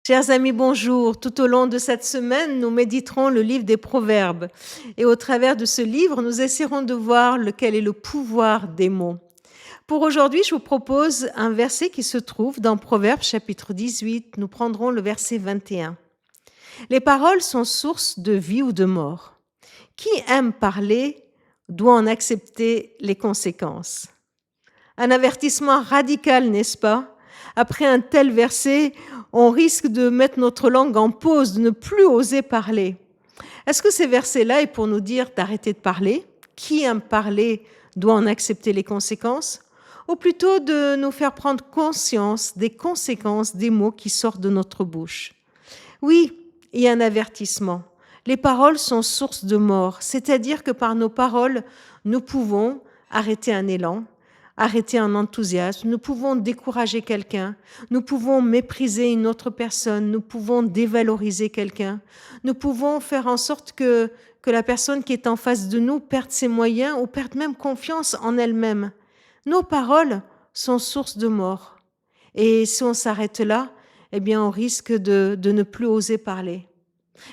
Chers amis, bonjour. Tout au long de cette semaine, nous méditerons le livre des Proverbes. Et au travers de ce livre, nous essaierons de voir lequel est le pouvoir des mots. Pour aujourd'hui, je vous propose un verset qui se trouve dans Proverbes chapitre 18. Nous prendrons le verset 21. Les paroles sont source de vie ou de mort. Qui aime parler doit en accepter les conséquences. Un avertissement radical, n'est-ce pas? Après un tel verset, on risque de mettre notre langue en pause, de ne plus oser parler. Est-ce que ces versets-là est pour nous dire d'arrêter de parler? Qui aime parler doit en accepter les conséquences? Ou plutôt de nous faire prendre conscience des conséquences des mots qui sortent de notre bouche? Oui, il y a un avertissement. Les paroles sont source de mort, c'est-à-dire que par nos paroles, nous pouvons arrêter un élan, arrêter un enthousiasme, nous pouvons décourager quelqu'un, nous pouvons mépriser une autre personne, nous pouvons dévaloriser quelqu'un, nous pouvons faire en sorte que la personne qui est en face de nous perde ses moyens ou perde même confiance en elle-même. Nos paroles sont source de mort. Et si on s'arrête là, eh bien, on risque de ne plus oser parler.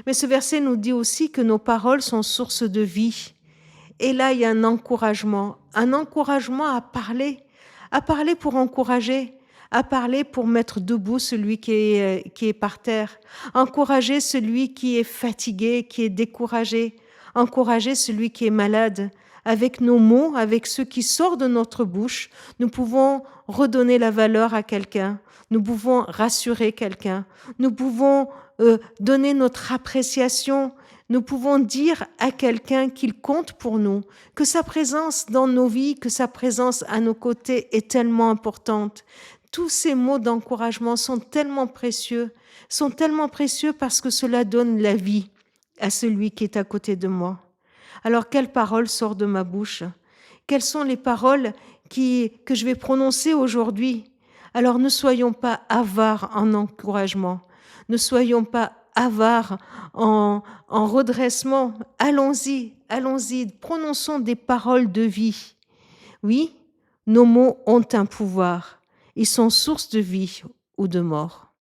Mais ce verset nous dit aussi que nos paroles sont source de vie. Et là, il y a un encouragement à parler pour encourager, à parler pour mettre debout celui qui est par terre, encourager celui qui est fatigué, qui est découragé, encourager celui qui est malade. Avec nos mots, avec ce qui sort de notre bouche, nous pouvons redonner la valeur à quelqu'un, nous pouvons rassurer quelqu'un, nous pouvons donner notre appréciation, nous pouvons dire à quelqu'un qu'il compte pour nous, que sa présence dans nos vies, que sa présence à nos côtés est tellement importante. Tous ces mots d'encouragement sont tellement précieux parce que cela donne la vie à celui qui est à côté de moi. Alors, quelle parole sort de ma bouche? Quelles sont les paroles que je vais prononcer aujourd'hui? Alors, ne soyons pas avares en encouragement. Ne soyons pas avares en redressement. Allons-y, prononçons des paroles de vie. Oui, nos mots ont un pouvoir. Ils sont source de vie ou de mort.